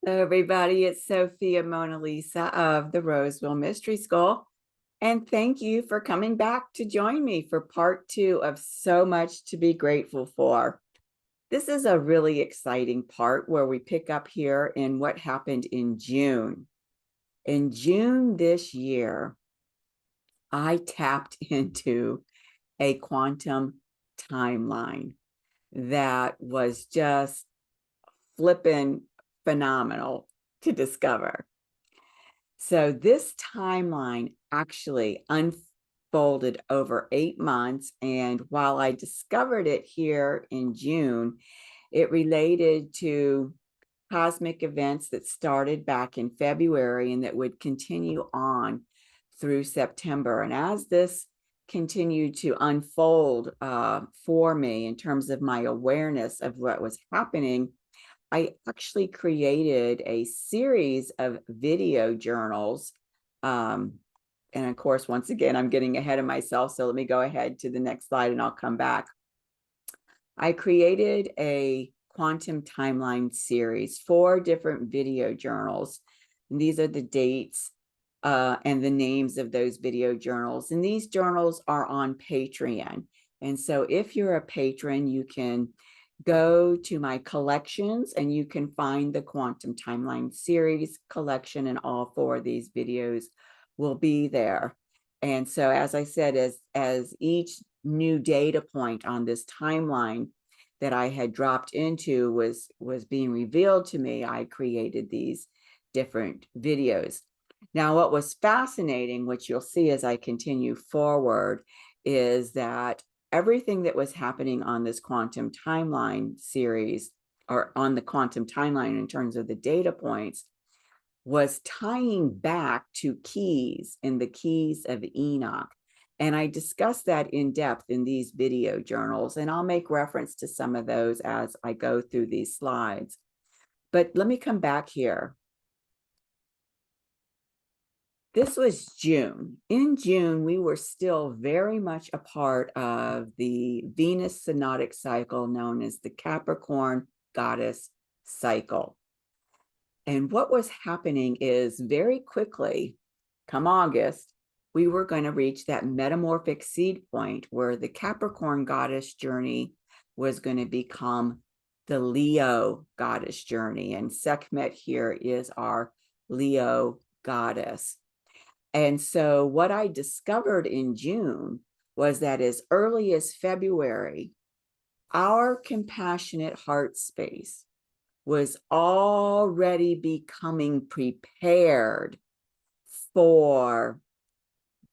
Hello, everybody. It's Sophia Mona Lisa of the Roseville Mystery School. And thank you for coming back to join me for part two of So Much to Be Grateful For. This is a really exciting part where we pick up here in what happened in June. In June this year, I tapped into a quantum timeline that was just flippin' phenomenal to discover. So this timeline actually unfolded over 8 months. And while I discovered it here in June, it related to cosmic events that started back in February and that would continue on through September. And as this continued to unfold for me in terms of my awareness of what was happening, I actually created a series of video journals. And of course, once again, I'm getting ahead of myself. So let me go ahead to the next slide and I'll come back. I created a quantum timeline series, 4 different video journals. And these are the dates and the names of those video journals. And these journals are on Patreon. And so if you're a patron, you can go to my collections and you can find the Quantum Timeline series collection, and all 4 of these videos will be there. And so, as I said, as each new data point on this timeline that I had dropped into was being revealed to me, I created these different videos. Now, what was fascinating, which you'll see as I continue forward, is that everything that was happening on this quantum timeline series, or on the quantum timeline in terms of the data points, was tying back to keys in the keys of Enoch. And I discussed that in depth in these video journals, and I'll make reference to some of those as I go through these slides. But let me come back here. This was June. In June, we were still very much a part of the Venus synodic cycle known as the Capricorn goddess cycle. And what was happening is very quickly, come August, we were going to reach that metamorphic seed point where the Capricorn goddess journey was going to become the Leo goddess journey. And Sekhmet here is our Leo goddess. And so what I discovered in June was that as early as February, our compassionate heart space was already becoming prepared for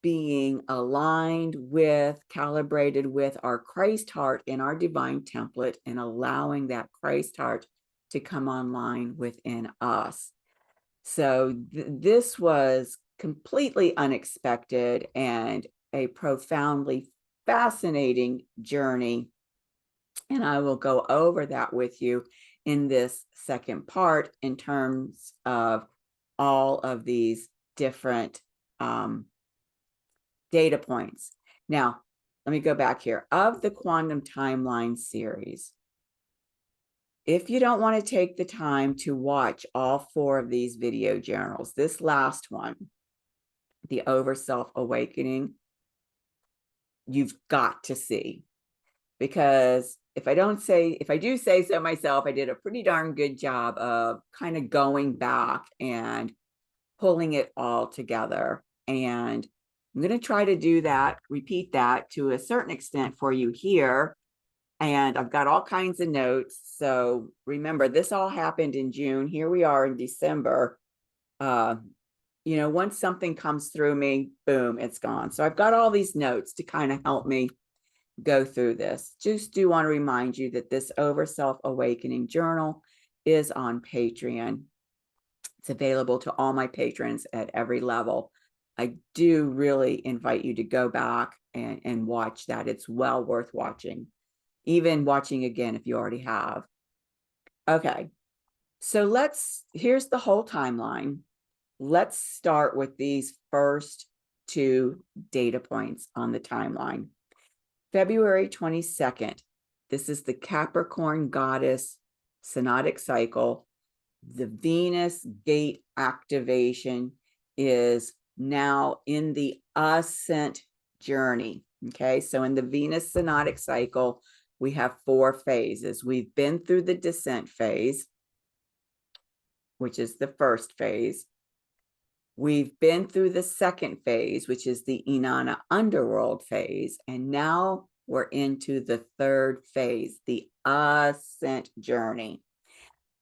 being aligned with, calibrated with our Christ heart in our divine template, and allowing that Christ heart to come online within us. So this was completely unexpected and a profoundly fascinating journey. And I will go over that with you in this second part in terms of all of these different data points. Now, let me go back here. Of the Quantum Timeline series, if you don't want to take the time to watch all 4 of these video journals, this last one, the Over Self Awakening, you've got to see, because if I do say so myself, I did a pretty darn good job of kind of going back and pulling it all together. And I'm going to try to do that, repeat that to a certain extent for you here. And I've got all kinds of notes. So remember, this all happened in June. Here we are in December. Once something comes through me, boom, it's gone. So I've got all these notes to kind of help me go through this. Just do want to remind you that this Over Self Awakening journal is on Patreon. It's available to all my patrons at every level. I do really invite you to go back and watch that. It's well worth watching, even watching again if you already have. Okay, so here's the whole timeline. Let's start with these first 2 data points on the timeline. February 22nd, this is the Capricorn goddess synodic cycle. the Venus gate activation is now in the ascent journey. Okay, so in the Venus synodic cycle, we have 4 phases. We've been through the descent phase, which is the first phase. We've been through the second phase, which is the Inanna underworld phase. And now we're into the third phase, the ascent journey.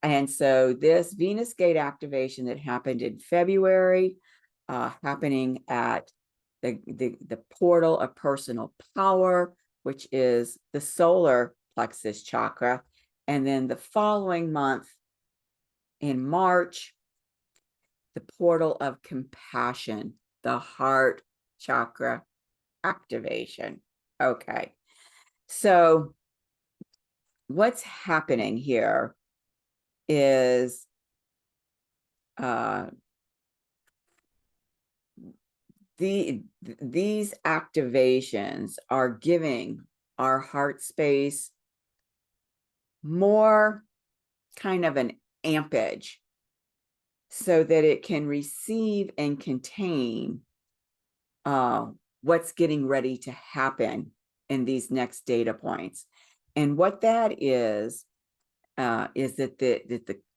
And so this Venus gate activation that happened in February, happening at the portal of personal power, which is the solar plexus chakra. And then the following month in March, the portal of compassion, the heart chakra activation. Okay. So what's happening here is these activations are giving our heart space more kind of an ampage so that it can receive and contain what's getting ready to happen in these next data points. And what that is that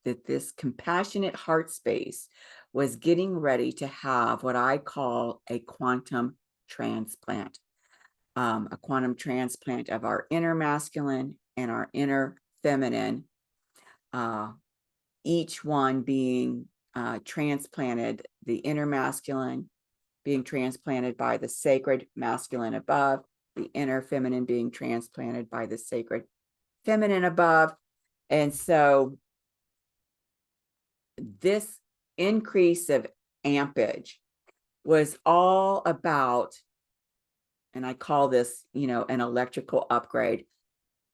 this compassionate heart space was getting ready to have what I call a quantum transplant, a quantum transplant of our inner masculine and our inner feminine, each one being transplanted, the inner masculine being transplanted by the sacred masculine above, the inner feminine being transplanted by the sacred feminine above. And so this increase of ampage was all about, and I call this, an electrical upgrade.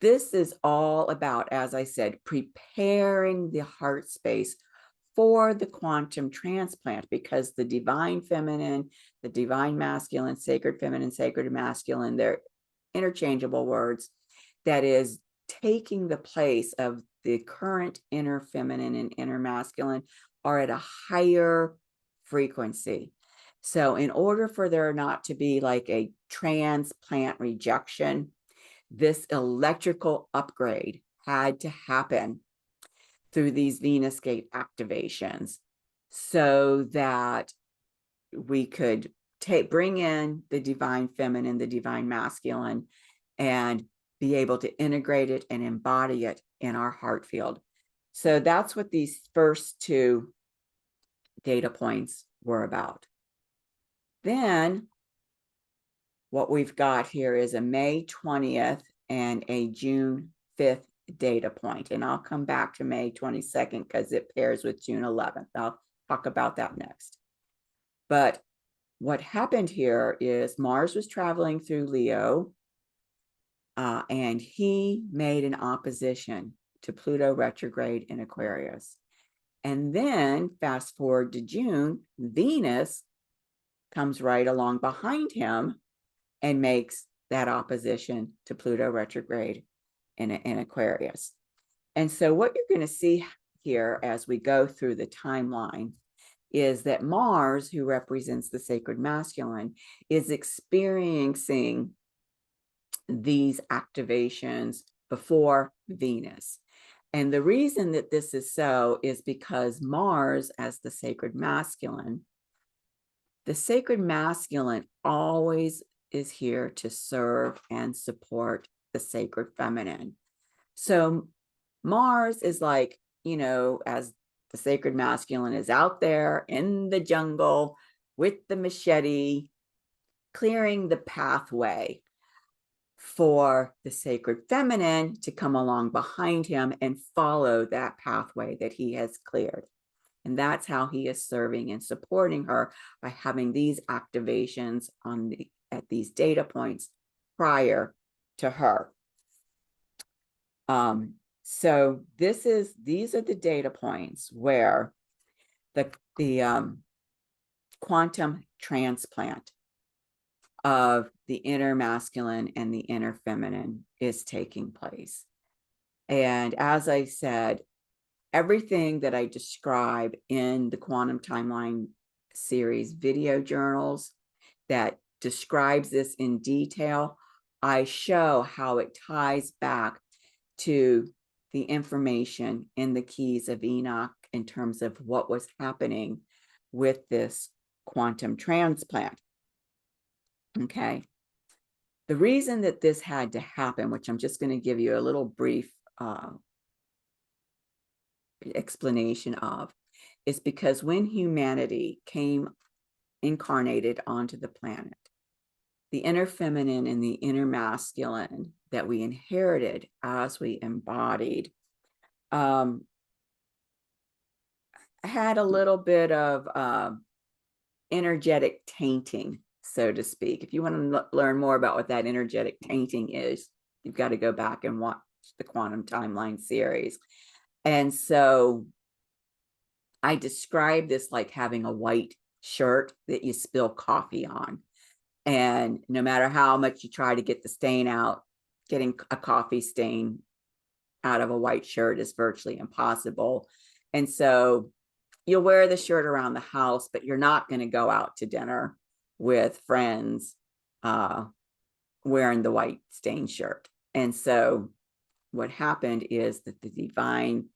This is all about, as I said, preparing the heart space for the quantum transplant, because the divine feminine, the divine masculine, sacred feminine, sacred masculine, they're interchangeable words, that is taking the place of the current inner feminine and inner masculine, are at a higher frequency. So in order for there not to be like a transplant rejection, this electrical upgrade had to happen through these Venus gate activations so that we could bring in the divine feminine, the divine masculine, and be able to integrate it and embody it in our heart field. So that's what these first 2 data points were about. Then what we've got here is a May 20th and a June 5th data point. And I'll come back to May 22nd because it pairs with June 11th. I'll talk about that next. But what happened here is Mars was traveling through Leo, and he made an opposition to Pluto retrograde in Aquarius. And then fast forward to June, Venus comes right along behind him and makes that opposition to Pluto retrograde in Aquarius. And so what you're going to see here as we go through the timeline is that Mars, who represents the sacred masculine, is experiencing these activations before Venus. And the reason that this is so is because Mars, as the sacred masculine always is here to serve and support the sacred feminine. So Mars is like, as the sacred masculine is out there in the jungle with the machete, clearing the pathway for the sacred feminine to come along behind him and follow that pathway that he has cleared. And that's how he is serving and supporting her, by having these activations at these data points prior to her. So these are the data points where the quantum transplant of the inner masculine and the inner feminine is taking place. And as I said, everything that I describe in the Quantum Timeline series video journals that describes this in detail, I show how it ties back to the information in the Keys of Enoch in terms of what was happening with this quantum transplant. Okay. The reason that this had to happen, which I'm just going to give you a little brief explanation of, is because when humanity came incarnated onto the planet, the inner feminine and the inner masculine that we inherited as we embodied had a little bit of energetic tainting, so to speak. If you want to learn more about what that energetic tainting is, you've got to go back and watch the Quantum Timeline series. And so I describe this like having a white shirt that you spill coffee on. And no matter how much you try to get the stain out, getting a coffee stain out of a white shirt is virtually impossible. And so you'll wear the shirt around the house, but you're not going to go out to dinner with friends wearing the white stained shirt. And so what happened is that the divine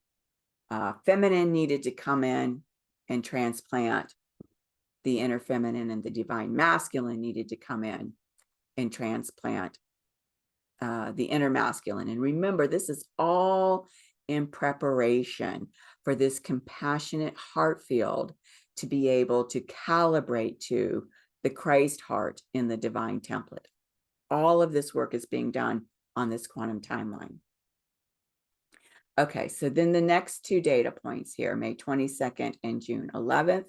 feminine needed to come in and transplant. The inner feminine and the divine masculine needed to come in and transplant the inner masculine. And remember, this is all in preparation for this compassionate heart field to be able to calibrate to the Christ heart in the divine template. All of this work is being done on this quantum timeline. Okay, so then the next two data points here, May 22nd and June 11th.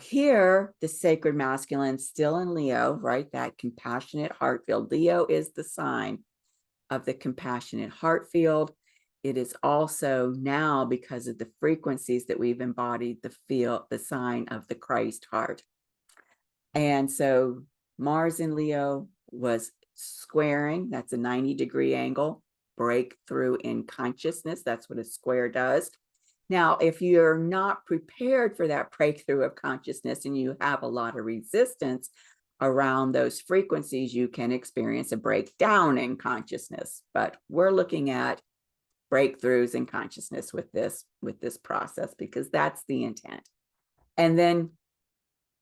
Here, the sacred masculine still in Leo, right? That compassionate heart field. Leo is the sign of the compassionate heart field. It is also now, because of the frequencies that we've embodied, the sign of the Christ heart. And so Mars in Leo was squaring. That's a 90-degree angle. Breakthrough in consciousness. That's what a square does. Now, if you're not prepared for that breakthrough of consciousness and you have a lot of resistance around those frequencies, you can experience a breakdown in consciousness. But we're looking at breakthroughs in consciousness with this process, because that's the intent. And then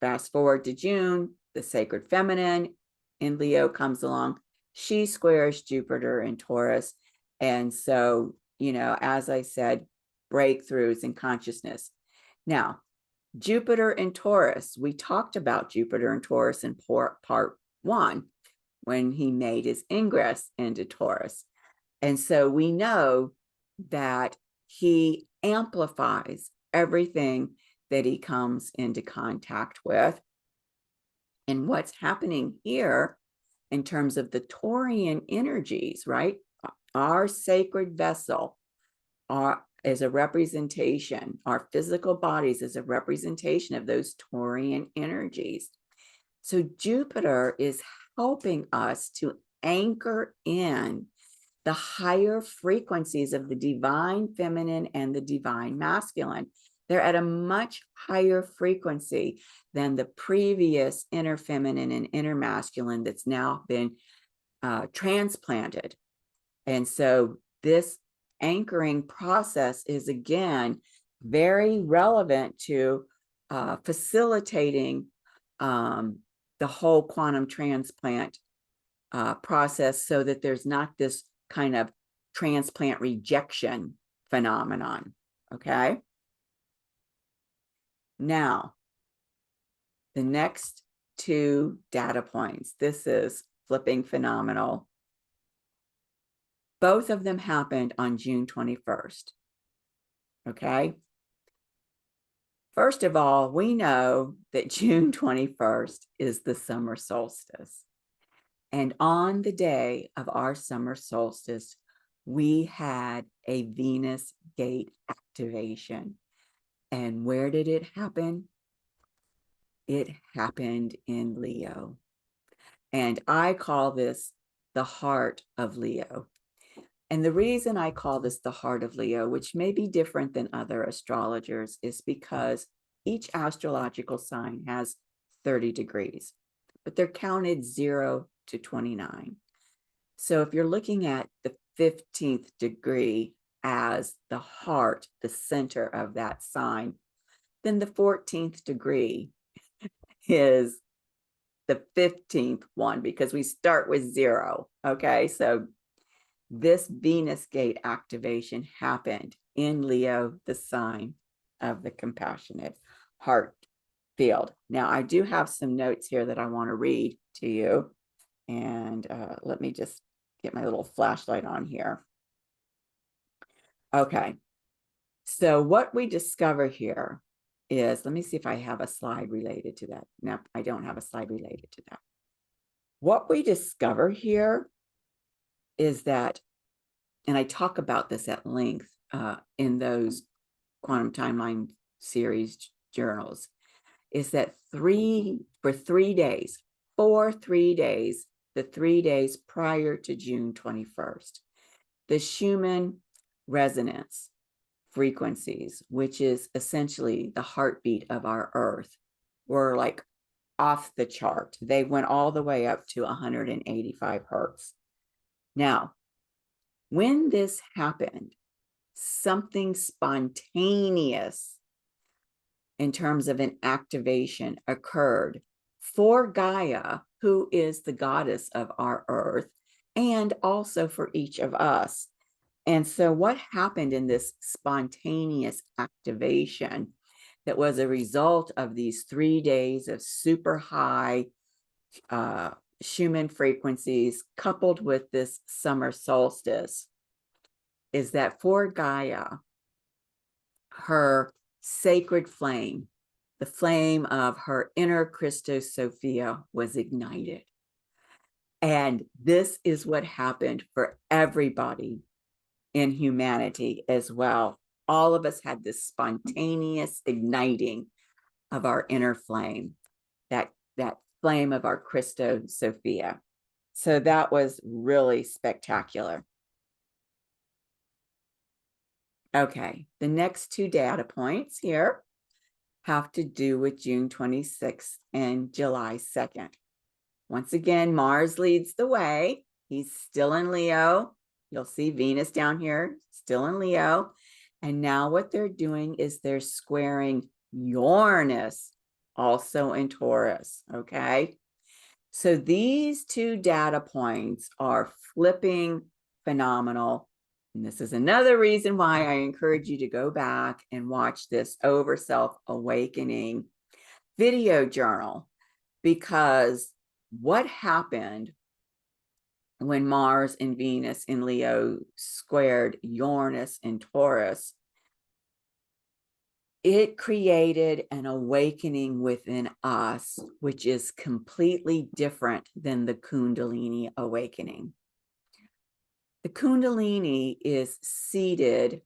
fast forward to June, the sacred feminine in Leo comes along. She squares Jupiter in Taurus. And so, you know, as I said, breakthroughs in consciousness. Now, Jupiter in Taurus, we talked about Jupiter in Taurus in part 1 when he made his ingress into Taurus. And so we know that he amplifies everything that he comes into contact with. And what's happening here in terms of the Taurian energies, right? Our sacred vessel is a representation, our physical bodies is a representation of those Taurian energies. So Jupiter is helping us to anchor in the higher frequencies of the divine feminine and the divine masculine. They're at a much higher frequency than the previous inner feminine and inner masculine that's now been transplanted. And so this anchoring process is, again, very relevant to facilitating the whole quantum transplant process, so that there's not this kind of transplant rejection phenomenon. Okay. Now, the next two data points. This is flipping phenomenal. Both of them happened on June 21st. Okay. First of all, we know that June 21st is the summer solstice. And on the day of our summer solstice, we had a Venus gate activation. And where did it happen? It happened in Leo. And I call this the heart of Leo. And the reason I call this the heart of Leo, which may be different than other astrologers, is because each astrological sign has 30 degrees, but they're counted 0 to 29. So if you're looking at the 15th degree as the heart, the center of that sign, then the 14th degree is the 15th one, because we start with 0. Okay, so this Venus gate activation happened in Leo, the sign of the compassionate heart field. Now, I do have some notes here that I want to read to you. And let me just get my little flashlight on here. Okay. So what we discover here is, let me see if I have a slide related to that. No, I don't have a slide related to that. What we discover here is that, and I talk about this at length in those quantum timeline series journals, is that for 3 days, the 3 days prior to June 21st, the Schumann resonance frequencies, which is essentially the heartbeat of our Earth, were like off the chart. They went all the way up to 185 hertz. Now, when this happened, something spontaneous in terms of an activation occurred for Gaia, who is the goddess of our Earth, and also for each of us. And so what happened in this spontaneous activation that was a result of these 3 days of super high Schumann frequencies coupled with this summer solstice is that for Gaia, her sacred flame, the flame of her inner Christos Sophia, was ignited. And this is what happened for everybody in humanity as well. All of us had this spontaneous igniting of our inner flame, that flame of our Christos Sophia. So that was really spectacular. Okay, the next 2 data points here have to do with June 26th and July 2nd. Once again, Mars leads the way. He's still in Leo. You'll see Venus down here, still in Leo. And now what they're doing is they're squaring Uranus, also in Taurus, okay? So these 2 data points are flipping phenomenal. And this is another reason why I encourage you to go back and watch this Over Self Awakening video journal, because what happened when Mars and Venus in Leo squared Uranus in Taurus, it created an awakening within us, which is completely different than the Kundalini awakening. The Kundalini is seated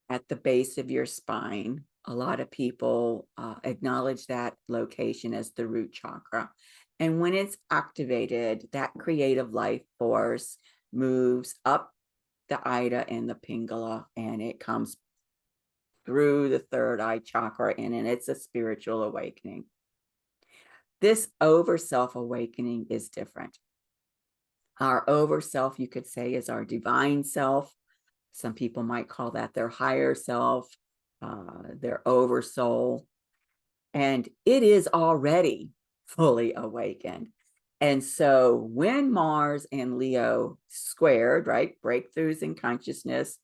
at the base of your spine. A lot of people acknowledge that location as the root chakra. And when it's activated, that creative life force moves up the Ida and the Pingala, and it comes through the third eye chakra, and it's a spiritual awakening. This over self awakening is different. Our over self, you could say, is our divine self. Some people might call that their higher self, their over soul. And it is already fully awakened. And so when Mars and Leo squared, right, breakthroughs in consciousness,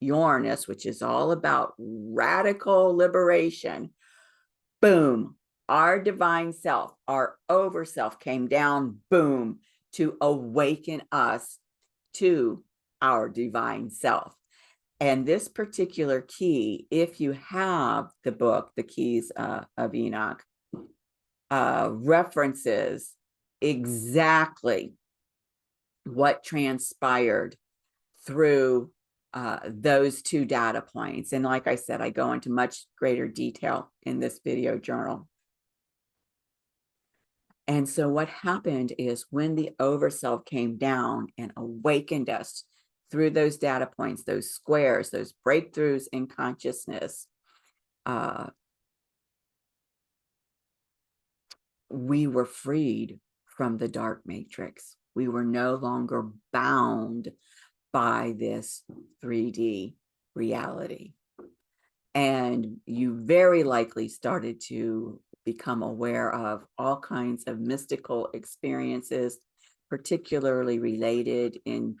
Uranus, which is all about radical liberation, boom, our divine self, our over self came down, boom, to awaken us to our divine self. And this particular key, if you have the book, The Keys of Enoch, references exactly what transpired through those 2 data points. And like I said, I go into much greater detail in this video journal. And so what happened is when the overself came down and awakened us through those data points, those squares, those breakthroughs in consciousness, we were freed from the dark matrix. We were no longer bound by this 3D reality. And you very likely started to become aware of all kinds of mystical experiences, particularly related in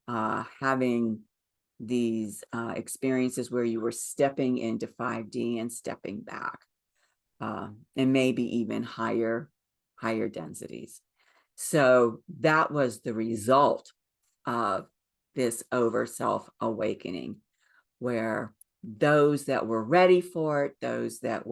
having these experiences where you were stepping into 5D and stepping back, and maybe even higher densities. So that was the result of this over self awakening, where those that were ready for it, those that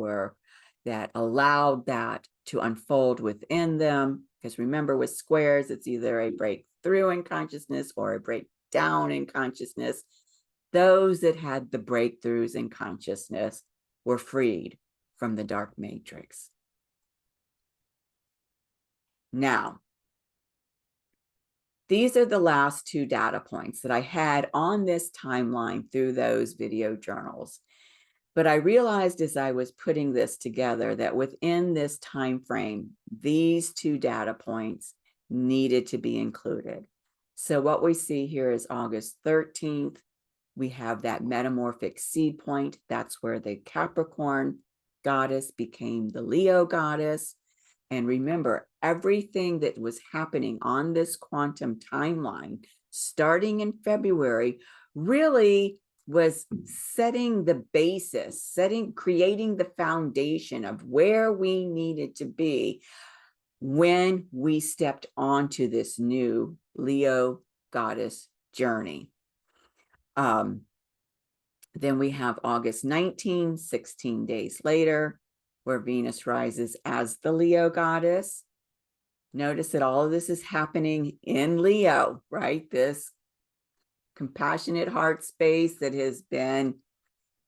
allowed that to unfold within them, because remember, with squares, it's either a breakthrough in consciousness or a breakdown in consciousness. Those that had the breakthroughs in consciousness were freed from the dark matrix. Now, these are the last two data points that I had on this timeline through those video journals. But I realized as I was putting this together that within this time frame, these two data points needed to be included. So what we see here is August 13th. We have that metamorphic seed point. That's where the Capricorn goddess became the Leo goddess. And remember, everything that was happening on this quantum timeline, starting in February, really was setting the basis, creating the foundation of where we needed to be when we stepped onto this new Leo goddess journey. Then we have August 19, 16 days later, where Venus rises as the Leo goddess. Notice that all of this is happening in Leo, right? This compassionate heart space that has been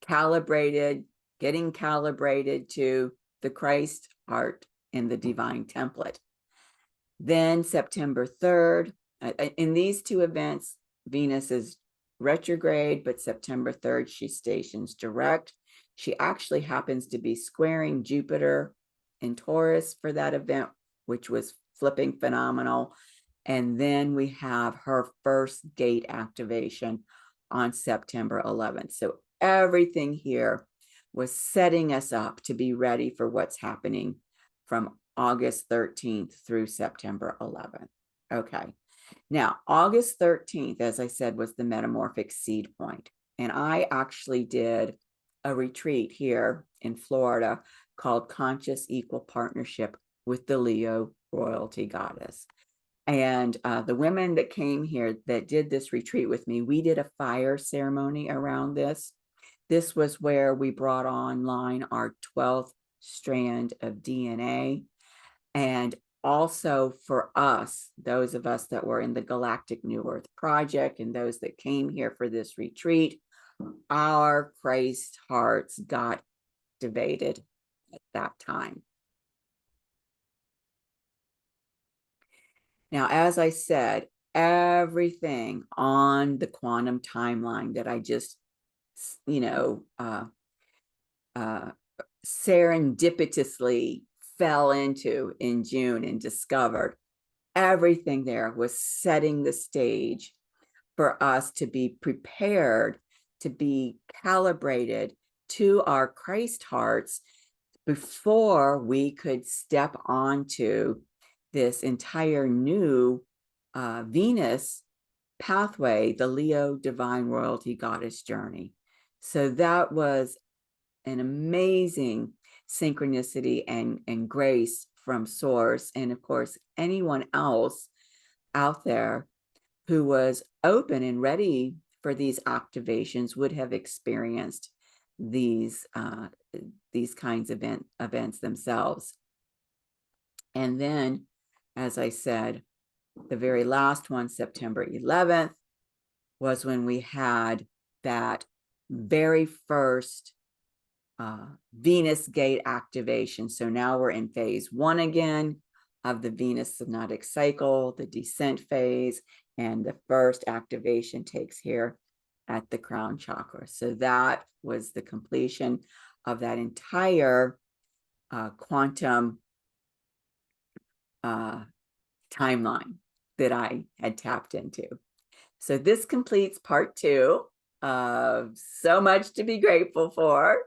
calibrated, getting calibrated to the Christ heart in the divine template. Then September 3rd, in these two events, Venus is retrograde, but September 3rd, she stations direct. She actually happens to be squaring Jupiter in Taurus for that event, which was flipping phenomenal. And then we have her first gate activation on September 11th. So everything here was setting us up to be ready for what's happening from August 13th through September 11th. Okay. Now, August 13th, as I said, was the metamorphic seed point. And I actually did a retreat here in Florida called Conscious Equal Partnership with the Leo Royalty Goddess. And the women that came here that did this retreat with me, we did a fire ceremony around this. This was where we brought online our 12th strand of DNA. And also for us, those of us that were in the Galactic New Earth Project and those that came here for this retreat, our Christ hearts got activated at that time. Now, as I said, everything on the quantum timeline that I just, serendipitously fell into in June and discovered, everything there was setting the stage for us to be prepared, to be calibrated to our Christ hearts before we could step onto this entire new Venus pathway, the Leo Divine Royalty Goddess journey. So that was an amazing synchronicity and grace from Source. And of course, anyone else out there who was open and ready for these activations would have experienced these kinds of events themselves. And then, as I said, the very last one, September 11th, was when we had that very first Venus gate activation. So now we're in phase 1 again. of the Venus synodic cycle, the descent phase, and the first activation takes here at the crown chakra. So that was the completion of that entire quantum timeline that I had tapped into. So this completes part 2 of so much to be grateful for.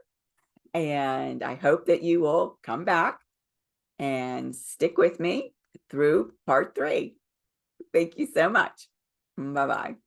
And I hope that you will come back and stick with me through part 3. Thank you so much. Bye-bye.